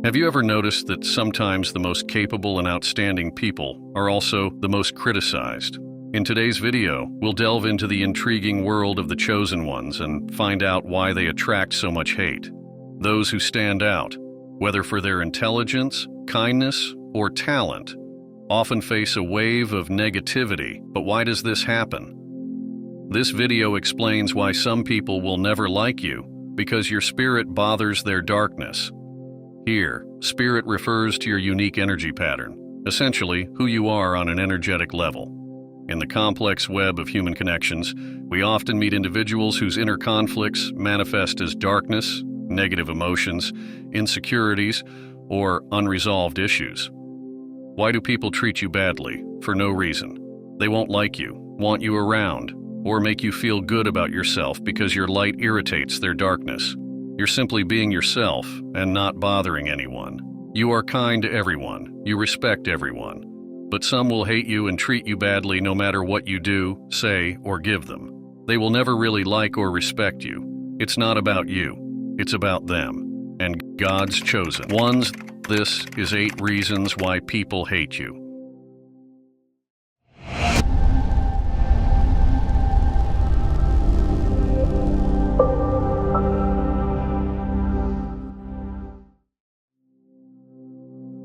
Have you ever noticed that sometimes the most capable and outstanding people are also the most criticized? In today's video, we'll delve into the intriguing world of the chosen ones and find out why they attract so much hate. Those who stand out, whether for their intelligence, kindness, or talent, often face a wave of negativity. But why does this happen? This video explains why some people will never like you because your spirit bothers their darkness. Here, spirit refers to your unique energy pattern, essentially who you are on an energetic level. In the complex web of human connections, we often meet individuals whose inner conflicts manifest as darkness, negative emotions, insecurities, or unresolved issues. Why do people treat you badly? For no reason. They won't like you, want you around, or make you feel good about yourself because your light irritates their darkness. You're simply being yourself and not bothering anyone. You are kind to everyone. You respect everyone. But some will hate you and treat you badly no matter what you do, say, or give them. They will never really like or respect you. It's not about you. It's about them and God's chosen ones. This is 8 reasons why people hate you.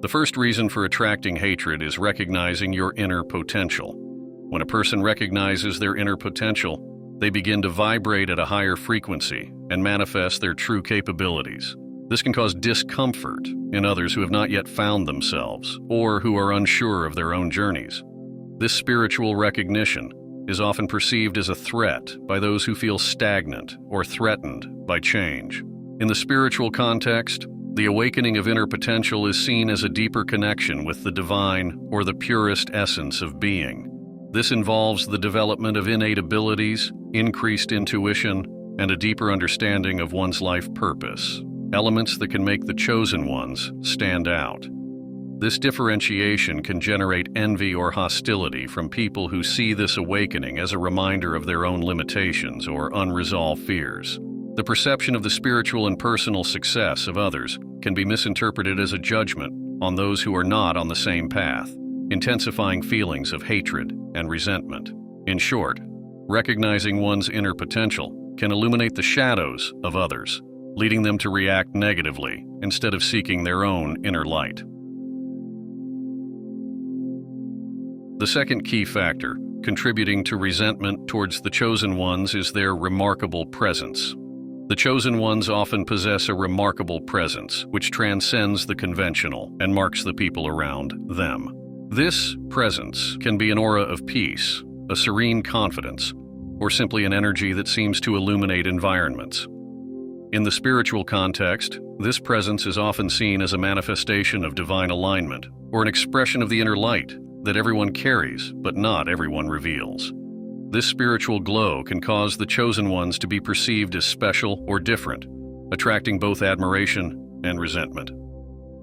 The first reason for attracting hatred is recognizing your inner potential. When a person recognizes their inner potential, they begin to vibrate at a higher frequency and manifest their true capabilities. This can cause discomfort in others who have not yet found themselves or who are unsure of their own journeys. This spiritual recognition is often perceived as a threat by those who feel stagnant or threatened by change. In the spiritual context, the awakening of inner potential is seen as a deeper connection with the divine or the purest essence of being. This involves the development of innate abilities, increased intuition, and a deeper understanding of one's life purpose, elements that can make the chosen ones stand out. This differentiation can generate envy or hostility from people who see this awakening as a reminder of their own limitations or unresolved fears. The perception of the spiritual and personal success of others can be misinterpreted as a judgment on those who are not on the same path, intensifying feelings of hatred and resentment. In short, recognizing one's inner potential can illuminate the shadows of others, leading them to react negatively instead of seeking their own inner light. The second key factor contributing to resentment towards the chosen ones is their remarkable presence. The chosen ones often possess a remarkable presence, which transcends the conventional and marks the people around them. This presence can be an aura of peace, a serene confidence, or simply an energy that seems to illuminate environments. In the spiritual context, this presence is often seen as a manifestation of divine alignment, or an expression of the inner light that everyone carries, but not everyone reveals. This spiritual glow can cause the chosen ones to be perceived as special or different, attracting both admiration and resentment.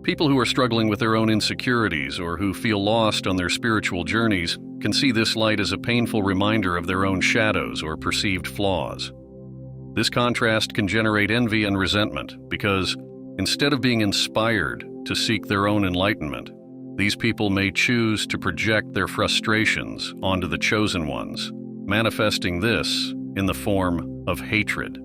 People who are struggling with their own insecurities or who feel lost on their spiritual journeys can see this light as a painful reminder of their own shadows or perceived flaws. This contrast can generate envy and resentment because, instead of being inspired to seek their own enlightenment, these people may choose to project their frustrations onto the chosen ones, manifesting this in the form of hatred.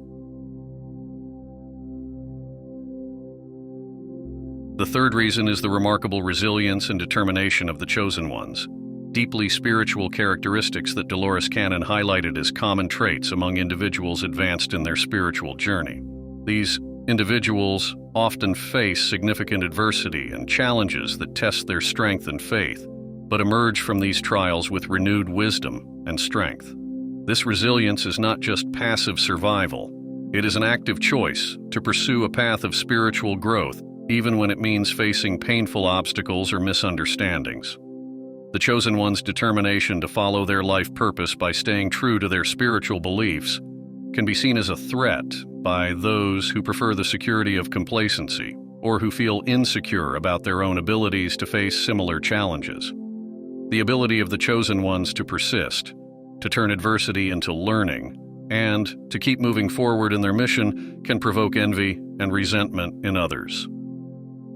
The third reason is the remarkable resilience and determination of the chosen ones, deeply spiritual characteristics that Dolores Cannon highlighted as common traits among individuals advanced in their spiritual journey. These individuals often face significant adversity and challenges that test their strength and faith, but emerge from these trials with renewed wisdom and strength. This resilience is not just passive survival. It is an active choice to pursue a path of spiritual growth, even when it means facing painful obstacles or misunderstandings. The chosen one's determination to follow their life purpose by staying true to their spiritual beliefs can be seen as a threat by those who prefer the security of complacency or who feel insecure about their own abilities to face similar challenges. The ability of the chosen ones to persist, to turn adversity into learning, and to keep moving forward in their mission can provoke envy and resentment in others.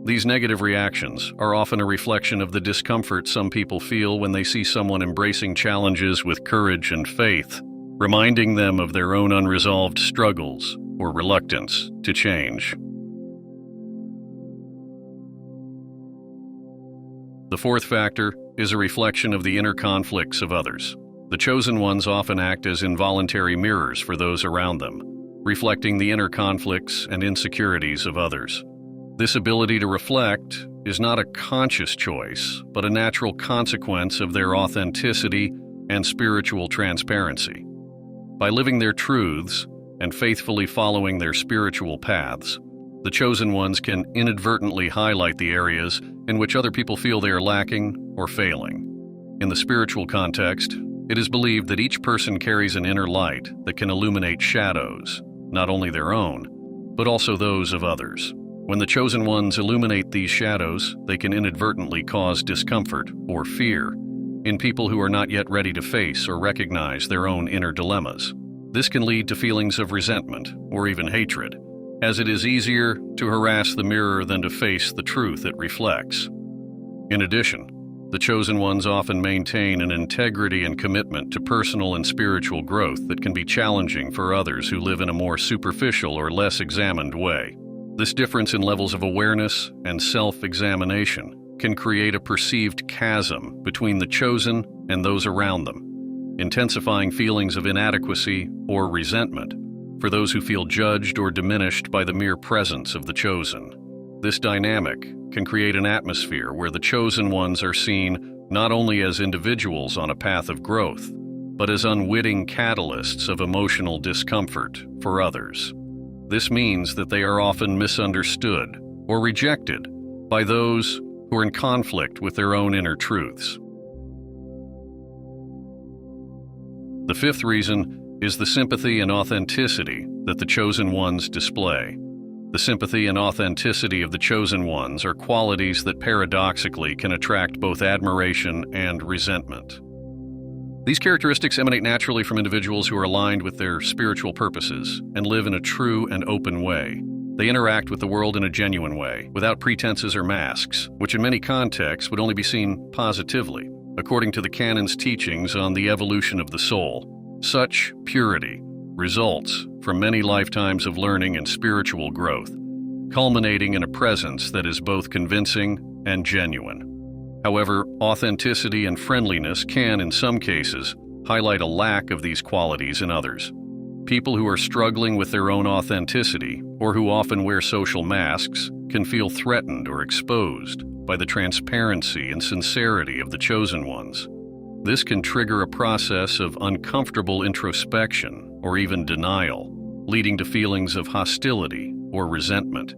These negative reactions are often a reflection of the discomfort some people feel when they see someone embracing challenges with courage and faith, reminding them of their own unresolved struggles or reluctance to change. The fourth factor is a reflection of the inner conflicts of others. The chosen ones often act as involuntary mirrors for those around them, reflecting the inner conflicts and insecurities of others. This ability to reflect is not a conscious choice, but a natural consequence of their authenticity and spiritual transparency. By living their truths and faithfully following their spiritual paths, the chosen ones can inadvertently highlight the areas in which other people feel they are lacking or failing. In the spiritual context, it is believed that each person carries an inner light that can illuminate shadows, not only their own, but also those of others. When the chosen ones illuminate these shadows, they can inadvertently cause discomfort or fear in people who are not yet ready to face or recognize their own inner dilemmas. This can lead to feelings of resentment or even hatred, as it is easier to harass the mirror than to face the truth it reflects. In addition, the chosen ones often maintain an integrity and commitment to personal and spiritual growth that can be challenging for others who live in a more superficial or less examined way. This difference in levels of awareness and self-examination can create a perceived chasm between the chosen and those around them, intensifying feelings of inadequacy or resentment for those who feel judged or diminished by the mere presence of the chosen. This dynamic can create an atmosphere where the chosen ones are seen not only as individuals on a path of growth, but as unwitting catalysts of emotional discomfort for others. This means that they are often misunderstood or rejected by those who are in conflict with their own inner truths. The fifth reason is the sympathy and authenticity that the chosen ones display. The sympathy and authenticity of the chosen ones are qualities that paradoxically can attract both admiration and resentment. These characteristics emanate naturally from individuals who are aligned with their spiritual purposes and live in a true and open way. They interact with the world in a genuine way, without pretenses or masks, which in many contexts would only be seen positively, according to the canon's teachings on the evolution of the soul. Such purity results from many lifetimes of learning and spiritual growth, culminating in a presence that is both convincing and genuine. However, authenticity and friendliness can, in some cases, highlight a lack of these qualities in others. People who are struggling with their own authenticity, or who often wear social masks, can feel threatened or exposed by the transparency and sincerity of the chosen ones. This can trigger a process of uncomfortable introspection or even denial, leading to feelings of hostility or resentment.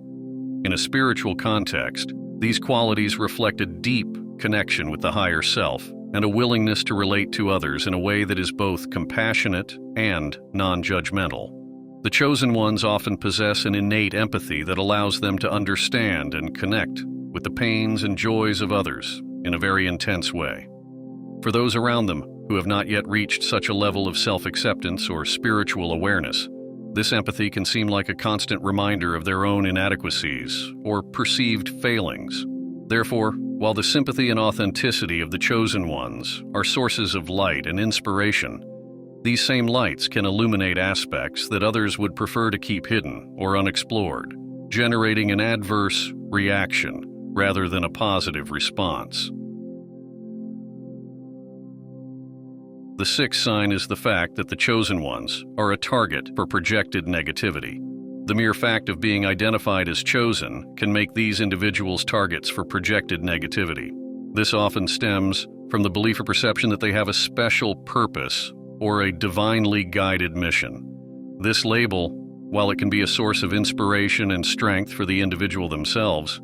In a spiritual context, these qualities reflect a deep connection with the higher self and a willingness to relate to others in a way that is both compassionate and non-judgmental. The chosen ones often possess an innate empathy that allows them to understand and connect with the pains and joys of others in a very intense way. For those around them who have not yet reached such a level of self-acceptance or spiritual awareness, this empathy can seem like a constant reminder of their own inadequacies or perceived failings. Therefore, while the sympathy and authenticity of the chosen ones are sources of light and inspiration, these same lights can illuminate aspects that others would prefer to keep hidden or unexplored, generating an adverse reaction rather than a positive response. The sixth sign is the fact that the chosen ones are a target for projected negativity. The mere fact of being identified as chosen can make these individuals targets for projected negativity. This often stems from the belief or perception that they have a special purpose or a divinely guided mission. This label, while it can be a source of inspiration and strength for the individual themselves,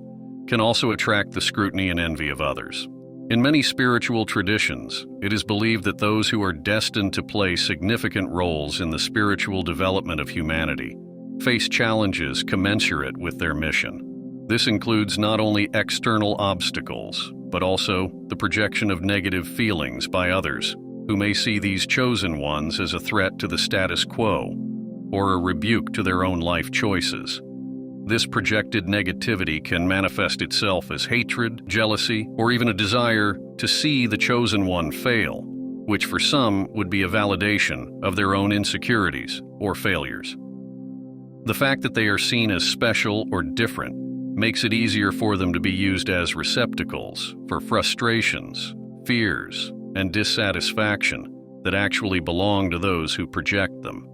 can also attract the scrutiny and envy of others. In many spiritual traditions, it is believed that those who are destined to play significant roles in the spiritual development of humanity face challenges commensurate with their mission. This includes not only external obstacles, but also the projection of negative feelings by others, who may see these chosen ones as a threat to the status quo or a rebuke to their own life choices. This projected negativity can manifest itself as hatred, jealousy, or even a desire to see the chosen one fail, which for some would be a validation of their own insecurities or failures. The fact that they are seen as special or different makes it easier for them to be used as receptacles for frustrations, fears, and dissatisfaction that actually belong to those who project them.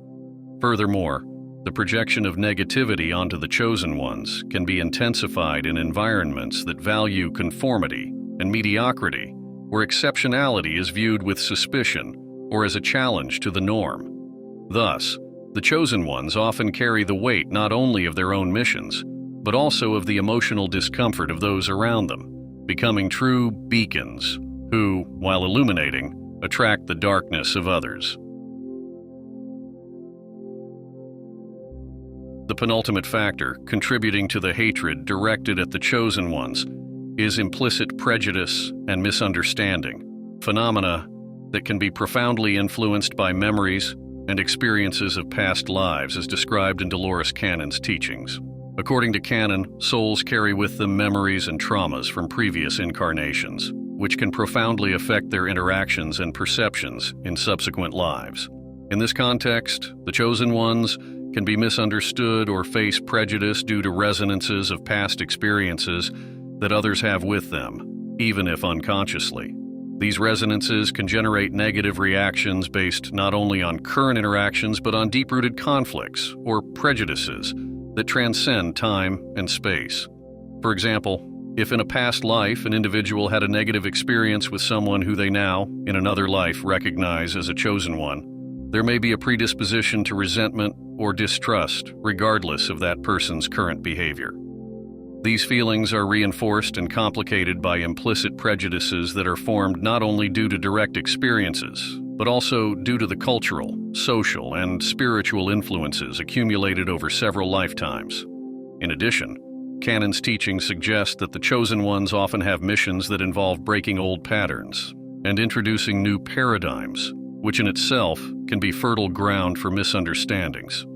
Furthermore, the projection of negativity onto the chosen ones can be intensified in environments that value conformity and mediocrity, where exceptionality is viewed with suspicion or as a challenge to the norm. Thus, the chosen ones often carry the weight not only of their own missions, but also of the emotional discomfort of those around them, becoming true beacons who, while illuminating, attract the darkness of others. The penultimate factor contributing to the hatred directed at the chosen ones is implicit prejudice and misunderstanding, phenomena that can be profoundly influenced by memories and experiences of past lives as described in Dolores Cannon's teachings. According to Cannon, souls carry with them memories and traumas from previous incarnations, which can profoundly affect their interactions and perceptions in subsequent lives. In this context, the chosen ones can be misunderstood or face prejudice due to resonances of past experiences that others have with them, even if unconsciously. These resonances can generate negative reactions based not only on current interactions but on deep-rooted conflicts or prejudices that transcend time and space. For example, if in a past life an individual had a negative experience with someone who they now, in another life, recognize as a chosen one, there may be a predisposition to resentment or distrust, regardless of that person's current behavior. These feelings are reinforced and complicated by implicit prejudices that are formed not only due to direct experiences, but also due to the cultural, social, and spiritual influences accumulated over several lifetimes. In addition, Cannon's teachings suggest that the chosen ones often have missions that involve breaking old patterns and introducing new paradigms, which in itself can be fertile ground for misunderstandings.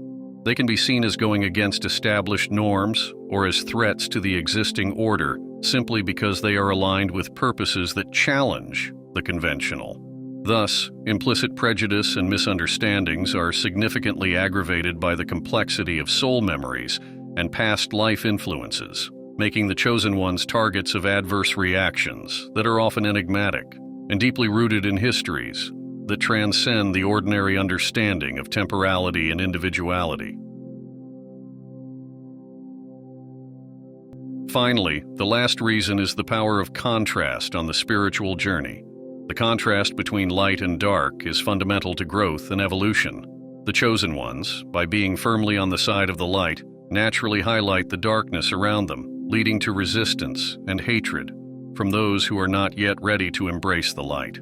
They can be seen as going against established norms or as threats to the existing order simply because they are aligned with purposes that challenge the conventional. Thus, implicit prejudice and misunderstandings are significantly aggravated by the complexity of soul memories and past life influences, making the chosen ones targets of adverse reactions that are often enigmatic and deeply rooted in histories that transcend the ordinary understanding of temporality and individuality. Finally, the last reason is the power of contrast on the spiritual journey. The contrast between light and dark is fundamental to growth and evolution. The chosen ones, by being firmly on the side of the light, naturally highlight the darkness around them, leading to resistance and hatred from those who are not yet ready to embrace the light.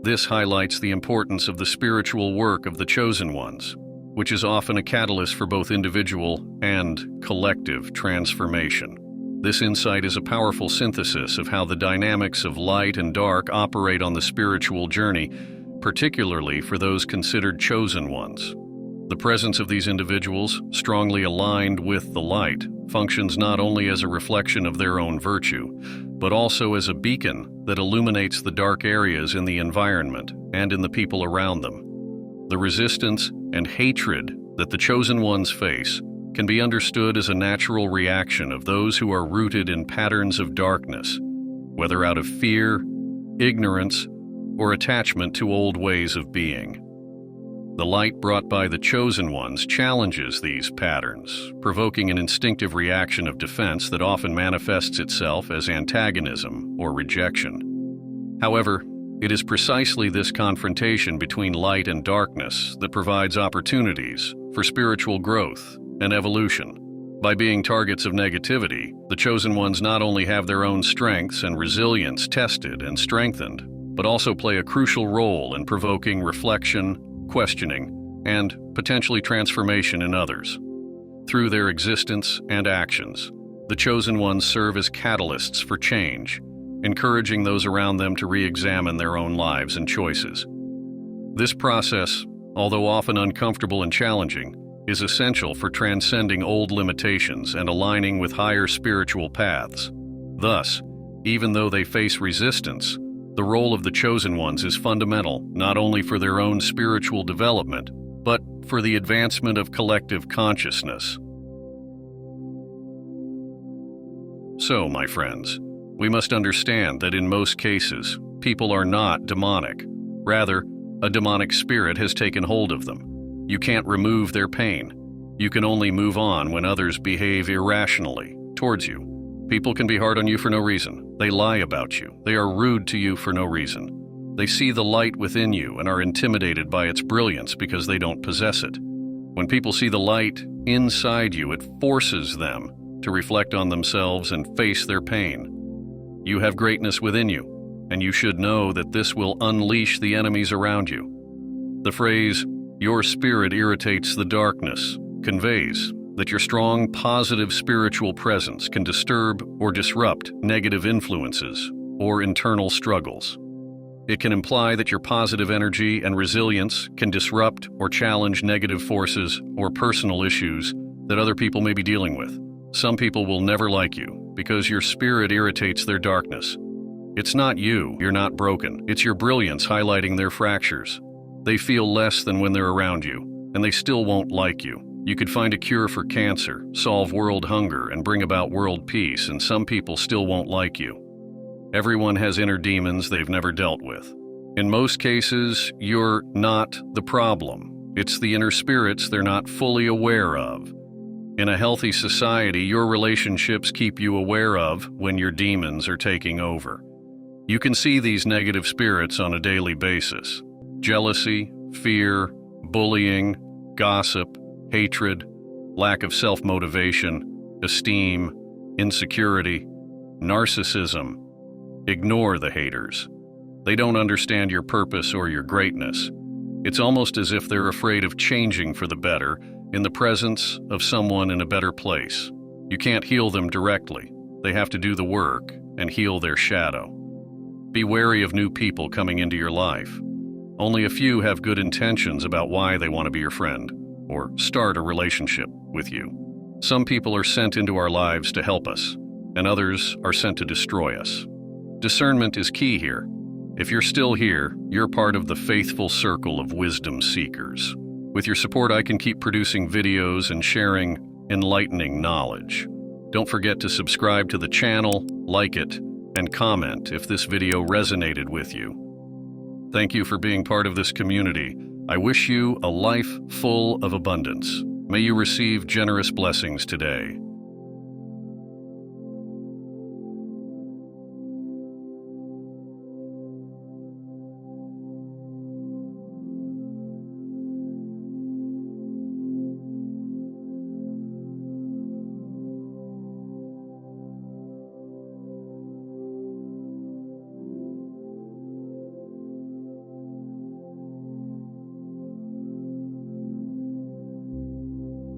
This highlights the importance of the spiritual work of the chosen ones, which is often a catalyst for both individual and collective transformation. This insight is a powerful synthesis of how the dynamics of light and dark operate on the spiritual journey, particularly for those considered chosen ones. The presence of these individuals, strongly aligned with the light, functions not only as a reflection of their own virtue, but also as a beacon that illuminates the dark areas in the environment and in the people around them. The resistance and hatred that the chosen ones face can be understood as a natural reaction of those who are rooted in patterns of darkness, whether out of fear, ignorance, or attachment to old ways of being. The light brought by the chosen ones challenges these patterns, provoking an instinctive reaction of defense that often manifests itself as antagonism or rejection. However, it is precisely this confrontation between light and darkness that provides opportunities for spiritual growth and evolution. By being targets of negativity, the chosen ones not only have their own strengths and resilience tested and strengthened, but also play a crucial role in provoking reflection, questioning, and potentially transformation in others. Through their existence and actions, the chosen ones serve as catalysts for change, encouraging those around them to re-examine their own lives and choices. This process, although often uncomfortable and challenging, is essential for transcending old limitations and aligning with higher spiritual paths. Thus, even though they face resistance, the role of the chosen ones is fundamental not only for their own spiritual development, but for the advancement of collective consciousness. So, my friends, we must understand that in most cases, people are not demonic. Rather, a demonic spirit has taken hold of them. You can't remove their pain. You can only move on when others behave irrationally towards you. People can be hard on you for no reason. They lie about you. They are rude to you for no reason. They see the light within you and are intimidated by its brilliance because they don't possess it. When people see the light inside you, it forces them to reflect on themselves and face their pain. You have greatness within you, and you should know that this will unleash the enemies around you. The phrase, "your spirit irritates the darkness," conveys that your strong, positive spiritual presence can disturb or disrupt negative influences or internal struggles. It can imply that your positive energy and resilience can disrupt or challenge negative forces or personal issues that other people may be dealing with. Some people will never like you because your spirit irritates their darkness. It's not you, you're not broken. It's your brilliance highlighting their fractures. They feel less than when they're around you, and they still won't like you. You could find a cure for cancer, solve world hunger, and bring about world peace, and some people still won't like you. Everyone has inner demons they've never dealt with. In most cases, you're not the problem. It's the inner spirits they're not fully aware of. In a healthy society, your relationships keep you aware of when your demons are taking over. You can see these negative spirits on a daily basis. Jealousy, fear, bullying, gossip, hatred, lack of self-motivation, esteem, insecurity, narcissism. Ignore the haters. They don't understand your purpose or your greatness. It's almost as if they're afraid of changing for the better in the presence of someone in a better place. You can't heal them directly. They have to do the work and heal their shadow. Be wary of new people coming into your life. Only a few have good intentions about why they want to be your friend or start a relationship with you. Some people are sent into our lives to help us, and others are sent to destroy us. Discernment is key here. If you're still here, you're part of the faithful circle of wisdom seekers. With your support, I can keep producing videos and sharing enlightening knowledge. Don't forget to subscribe to the channel, like it, and comment if this video resonated with you. Thank you for being part of this community. I wish you a life full of abundance. May you receive generous blessings today.